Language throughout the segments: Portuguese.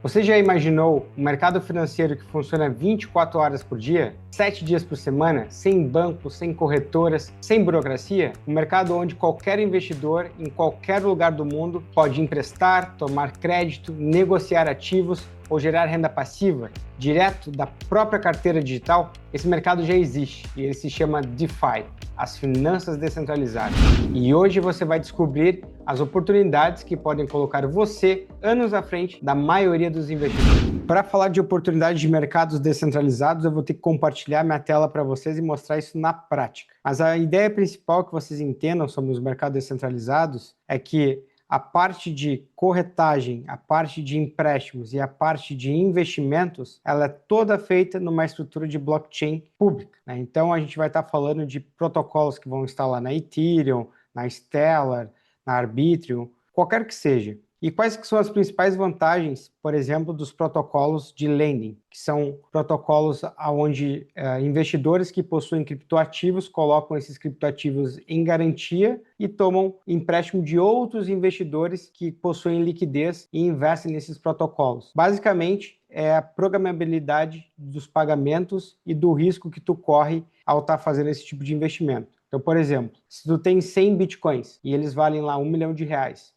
Você já imaginou um mercado financeiro que funciona 24 horas por dia, 7 dias por semana, sem bancos, sem corretoras, sem burocracia? Um mercado onde qualquer investidor, em qualquer lugar do mundo, pode emprestar, tomar crédito, negociar ativos ou gerar renda passiva direto da própria carteira digital? Esse mercado já existe e ele se chama DeFi, as finanças descentralizadas. E hoje você vai descobrir as oportunidades que podem colocar você anos à frente da maioria dos investidores. Para falar de oportunidades de mercados descentralizados, eu vou ter que compartilhar minha tela para vocês e mostrar isso na prática. Mas a ideia principal que vocês entendam sobre os mercados descentralizados é que a parte de corretagem, a parte de empréstimos e a parte de investimentos, ela é toda feita numa estrutura de blockchain pública, né? Então a gente vai estar falando de protocolos que vão estar lá na Ethereum, na Stellar, na Arbitrum, qualquer que seja. E quais que são as principais vantagens, por exemplo, dos protocolos de lending, que são protocolos onde investidores que possuem criptoativos colocam esses criptoativos em garantia e tomam empréstimo de outros investidores que possuem liquidez e investem nesses protocolos. Basicamente, é a programabilidade dos pagamentos e do risco que tu corre ao estar fazendo esse tipo de investimento. Então, por exemplo, se tu tem 100 bitcoins e eles valem lá R$1 milhão,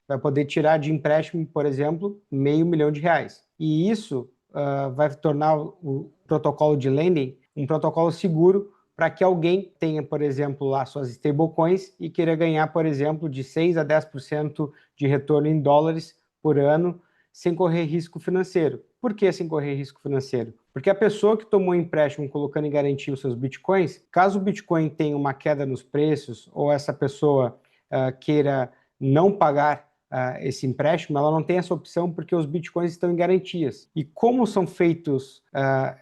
vai poder tirar de empréstimo, por exemplo, R$500 mil. E isso vai tornar o protocolo de lending um protocolo seguro para que alguém tenha, por exemplo, lá suas stablecoins e queira ganhar, por exemplo, de 6 a 10% de retorno em dólares por ano sem correr risco financeiro. Por que sem correr risco financeiro? Porque a pessoa que tomou empréstimo colocando em garantia os seus bitcoins, caso o bitcoin tenha uma queda nos preços ou essa pessoa queira não pagar esse empréstimo, ela não tem essa opção porque os bitcoins estão em garantias. E como são feitos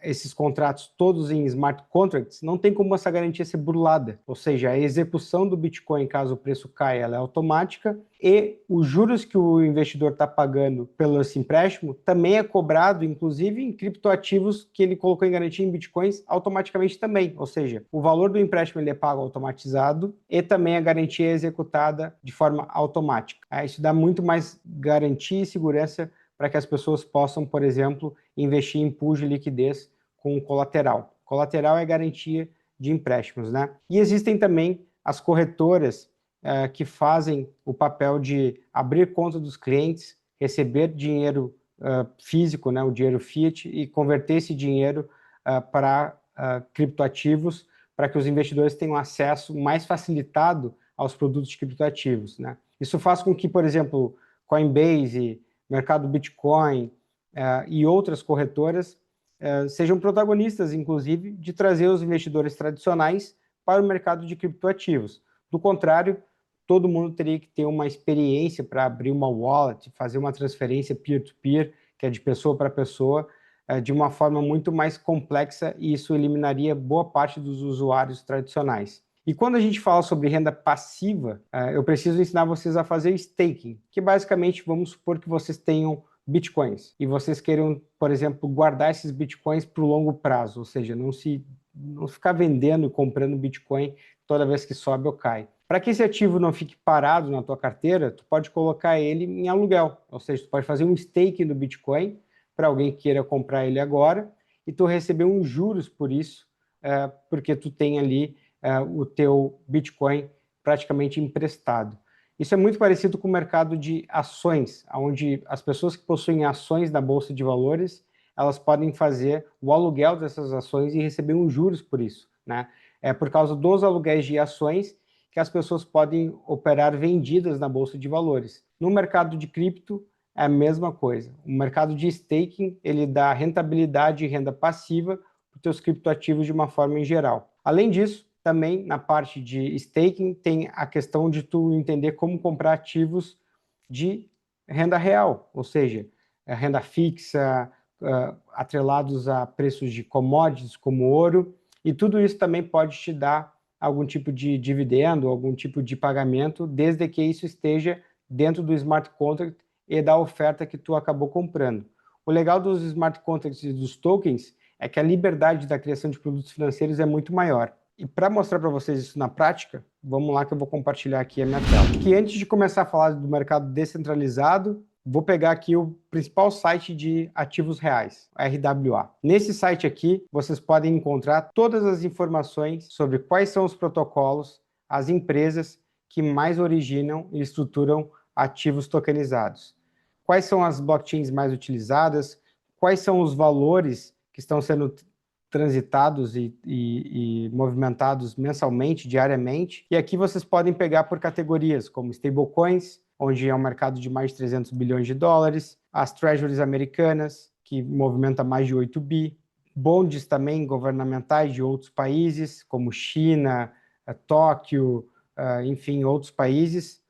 esses contratos todos em smart contracts, não tem como essa garantia ser burlada. Ou seja, a execução do bitcoin, caso o preço caia, ela é automática e os juros que o investidor está pagando pelo esse empréstimo também é cobrado, inclusive em criptoativos que ele colocou em garantia em bitcoins, automaticamente também. Ou seja, o valor do empréstimo ele é pago automatizado e também a garantia é executada de forma automática. Isso dá muito mais garantia e segurança para que as pessoas possam, por exemplo, investir em pools de liquidez com colateral. Colateral é garantia de empréstimos, né? E existem também as corretoras que fazem o papel de abrir conta dos clientes, receber dinheiro físico, né, o dinheiro fiat, e converter esse dinheiro para criptoativos, para que os investidores tenham acesso mais facilitado aos produtos de criptoativos, né? Isso faz com que, por exemplo, Coinbase, Mercado Bitcoin e outras corretoras sejam protagonistas, inclusive, de trazer os investidores tradicionais para o mercado de criptoativos. Do contrário, todo mundo teria que ter uma experiência para abrir uma wallet, fazer uma transferência peer-to-peer, que é de pessoa para pessoa, de uma forma muito mais complexa, e isso eliminaria boa parte dos usuários tradicionais. E quando a gente fala sobre renda passiva, eu preciso ensinar vocês a fazer staking, que basicamente vamos supor que vocês tenham bitcoins e vocês queiram, por exemplo, guardar esses bitcoins para o longo prazo, ou seja, não ficar vendendo e comprando bitcoin toda vez que sobe ou cai. Para que esse ativo não fique parado na tua carteira, tu pode colocar ele em aluguel, ou seja, tu pode fazer um staking do bitcoin para alguém que queira comprar ele agora e tu receber uns juros por isso, porque tu tem ali o teu Bitcoin praticamente emprestado. Isso é muito parecido com o mercado de ações, onde as pessoas que possuem ações da Bolsa de Valores, elas podem fazer o aluguel dessas ações e receber uns juros por isso, né? É por causa dos aluguéis de ações que as pessoas podem operar vendidas na Bolsa de Valores. No mercado de cripto, é a mesma coisa. O mercado de staking, ele dá rentabilidade e renda passiva para os teus criptoativos de uma forma em geral. Além disso, também na parte de staking tem a questão de tu entender como comprar ativos de renda real, ou seja, renda fixa, atrelados a preços de commodities como ouro, e tudo isso também pode te dar algum tipo de dividendo, algum tipo de pagamento, desde que isso esteja dentro do smart contract e da oferta que tu acabou comprando. O legal dos smart contracts e dos tokens é que a liberdade da criação de produtos financeiros é muito maior. E para mostrar para vocês isso na prática, vamos lá que eu vou compartilhar aqui a minha tela. Que antes de começar a falar do mercado descentralizado, Vou pegar aqui o principal site de ativos reais, RWA. Nesse site aqui, vocês podem encontrar todas as informações sobre quais são os protocolos, as empresas que mais originam e estruturam ativos tokenizados. Quais são as blockchains mais utilizadas, quais são os valores que estão sendo transitados e movimentados mensalmente, diariamente. E aqui vocês podem pegar por categorias, como stablecoins, onde é um mercado de mais de 300 bilhões de dólares, as treasuries americanas, que movimenta mais de 8 bi, bonds também governamentais de outros países, como China, Tóquio, enfim, outros países.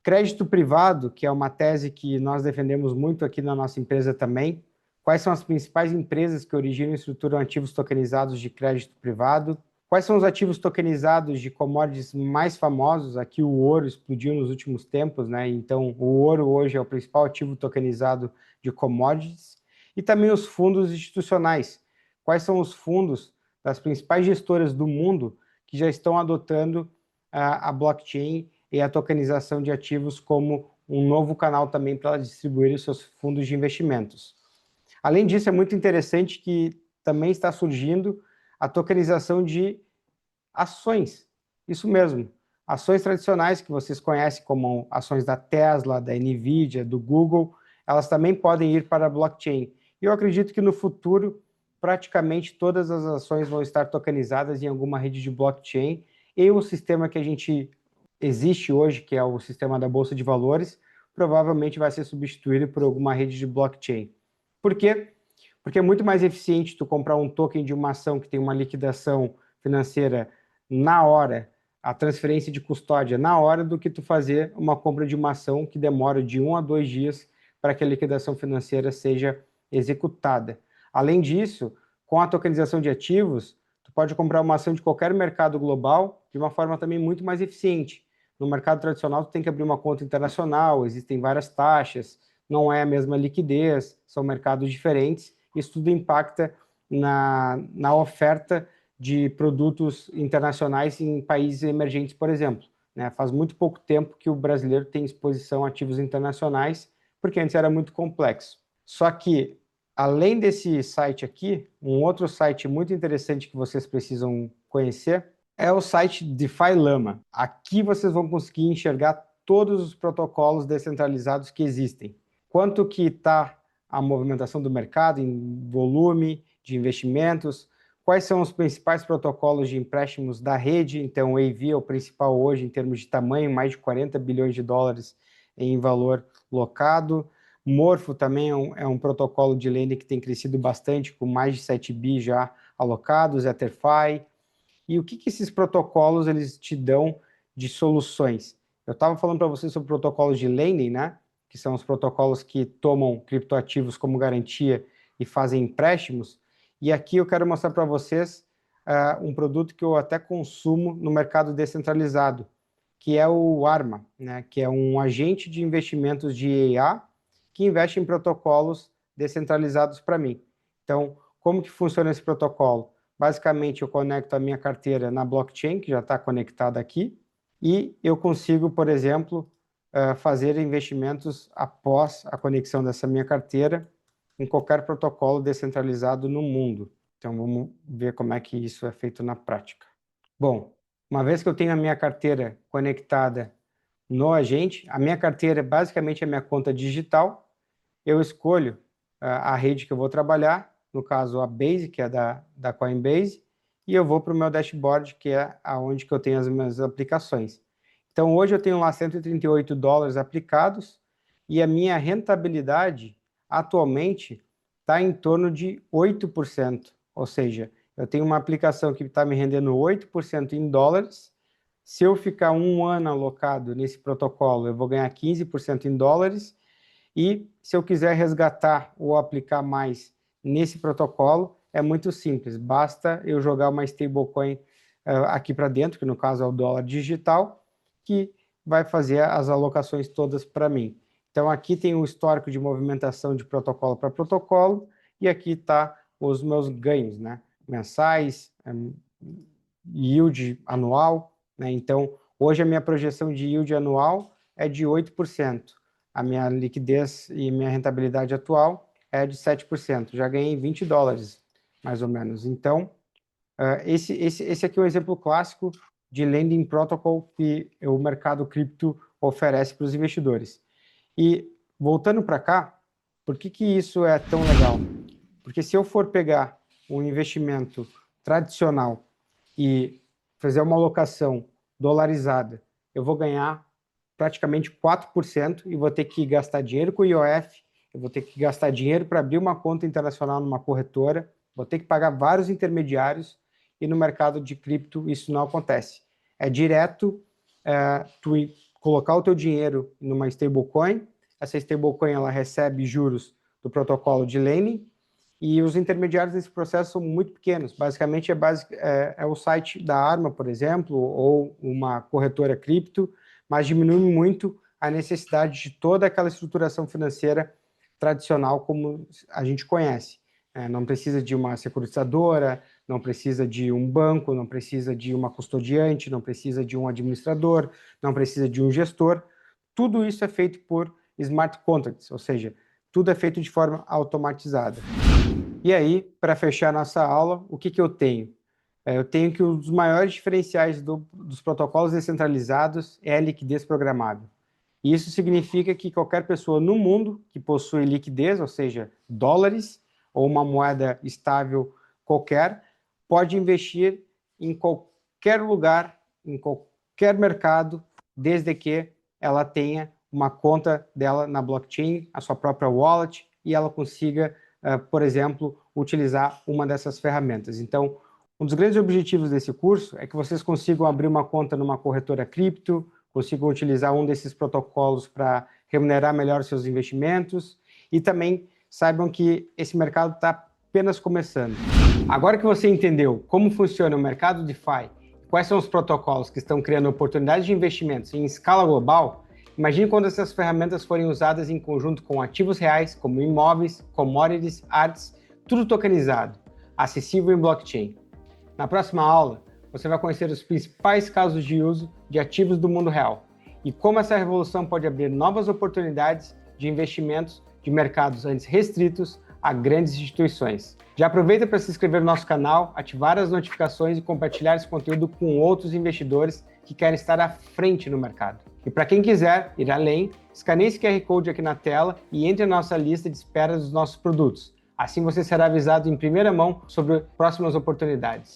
Crédito privado, que é uma tese que nós defendemos muito aqui na nossa empresa também. Quais são as principais empresas que originam e estruturam ativos tokenizados de crédito privado? Quais são os ativos tokenizados de commodities mais famosos? Aqui o ouro explodiu nos últimos tempos, né? Então, o ouro hoje é o principal ativo tokenizado de commodities. E também os fundos institucionais. Quais são os fundos das principais gestoras do mundo que já estão adotando a blockchain e a tokenização de ativos como um novo canal também para distribuir os seus fundos de investimentos? Além disso, é muito interessante que também está surgindo a tokenização de ações. Isso mesmo, ações tradicionais que vocês conhecem como ações da Tesla, da Nvidia, do Google, elas também podem ir para a blockchain. E eu acredito que no futuro, praticamente todas as ações vão estar tokenizadas em alguma rede de blockchain, e o sistema que a gente existe hoje, que é o sistema da Bolsa de Valores, provavelmente vai ser substituído por alguma rede de blockchain. Por quê? Porque é muito mais eficiente tu comprar um token de uma ação que tem uma liquidação financeira na hora, a transferência de custódia na hora, do que tu fazer uma compra de uma ação que demora de 1 a 2 dias para que a liquidação financeira seja executada. Além disso, com a tokenização de ativos, tu pode comprar uma ação de qualquer mercado global de uma forma também muito mais eficiente. No mercado tradicional, tu tem que abrir uma conta internacional, existem várias taxas, não é a mesma liquidez, são mercados diferentes. Isso tudo impacta na oferta de produtos internacionais em países emergentes, por exemplo. Né? Faz muito pouco tempo que o brasileiro tem exposição a ativos internacionais, porque antes era muito complexo. Só que, além desse site aqui, um outro site muito interessante que vocês precisam conhecer é o site DeFi Lama. Aqui vocês vão conseguir enxergar todos os protocolos descentralizados que existem. Quanto que está a movimentação do mercado em volume de investimentos, quais são os principais protocolos de empréstimos da rede. Então, o AV é o principal hoje em termos de tamanho, mais de 40 bilhões de dólares em valor locado. Morpho também é um protocolo de lending que tem crescido bastante, com mais de 7 bi já alocados, EtherFi. E o que esses protocolos eles te dão de soluções? Eu estava falando para vocês sobre protocolos de lending, né? Que são os protocolos que tomam criptoativos como garantia e fazem empréstimos. E aqui eu quero mostrar para vocês um produto que eu até consumo no mercado descentralizado, que é o Arma, né? Que é um agente de investimentos de EA que investe em protocolos descentralizados para mim. Então, como que funciona esse protocolo? Basicamente, eu conecto a minha carteira na blockchain, que já está conectada aqui, e eu consigo, por exemplo, fazer investimentos após a conexão dessa minha carteira em qualquer protocolo descentralizado no mundo. Então, vamos ver como é que isso é feito na prática. Bom, uma vez que eu tenho a minha carteira conectada no agente, a minha carteira basicamente é a minha conta digital, eu escolho a rede que eu vou trabalhar, no caso a Base, que é da Coinbase, e eu vou para o meu dashboard, que é aonde que eu tenho as minhas aplicações. Então, hoje eu tenho lá 138 dólares aplicados e a minha rentabilidade atualmente está em torno de 8%. Ou seja, eu tenho uma aplicação que está me rendendo 8% em dólares. Se eu ficar um ano alocado nesse protocolo, eu vou ganhar 15% em dólares. E se eu quiser resgatar ou aplicar mais nesse protocolo, é muito simples. Basta eu jogar uma stablecoin aqui para dentro, que no caso é o dólar digital, que vai fazer as alocações todas para mim. Então, aqui tem o histórico de movimentação de protocolo para protocolo, e aqui está os meus ganhos, né? Mensais, yield anual, né? Então, hoje a minha projeção de yield anual é de 8%. a minha liquidez e minha rentabilidade atual é de 7%. Já ganhei $20, mais ou menos. Então, esse aqui é um exemplo clássico de lending protocol que o mercado cripto oferece para os investidores. E voltando para cá, por que isso é tão legal? Porque se eu for pegar um investimento tradicional e fazer uma alocação dolarizada, eu vou ganhar praticamente 4% e vou ter que gastar dinheiro com o IOF, eu vou ter que gastar dinheiro para abrir uma conta internacional numa corretora, vou ter que pagar vários intermediários e no mercado de cripto isso não acontece. É direto tu colocar o teu dinheiro numa stablecoin, essa stablecoin ela recebe juros do protocolo de lending e os intermediários nesse processo são muito pequenos. Basicamente é o site da Arma, por exemplo, ou uma corretora cripto, mas diminui muito a necessidade de toda aquela estruturação financeira tradicional como a gente conhece. Não precisa de uma securitizadora, não precisa de um banco, não precisa de uma custodiante, não precisa de um administrador, não precisa de um gestor. Tudo isso é feito por smart contracts, ou seja, tudo é feito de forma automatizada. E aí, para fechar nossa aula, o que eu tenho? Eu tenho que um dos maiores diferenciais dos protocolos descentralizados é a liquidez programável. E isso significa que qualquer pessoa no mundo que possui liquidez, ou seja, dólares ou uma moeda estável qualquer, pode investir em qualquer lugar, em qualquer mercado, desde que ela tenha uma conta dela na blockchain, a sua própria wallet, e ela consiga, por exemplo, utilizar uma dessas ferramentas. Então, um dos grandes objetivos desse curso é que vocês consigam abrir uma conta numa corretora cripto, consigam utilizar um desses protocolos para remunerar melhor seus investimentos e também saibam que esse mercado está apenas começando. Agora que você entendeu como funciona o mercado DeFi, quais são os protocolos que estão criando oportunidades de investimentos em escala global, imagine quando essas ferramentas forem usadas em conjunto com ativos reais, como imóveis, commodities, artes, tudo tokenizado, acessível em blockchain. Na próxima aula, você vai conhecer os principais casos de uso de ativos do mundo real e como essa revolução pode abrir novas oportunidades de investimentos de mercados antes restritos a grandes instituições. Já aproveita para se inscrever no nosso canal, ativar as notificações e compartilhar esse conteúdo com outros investidores que querem estar à frente no mercado. E para quem quiser ir além, escaneie esse QR Code aqui na tela e entre na nossa lista de espera dos nossos produtos. Assim você será avisado em primeira mão sobre próximas oportunidades.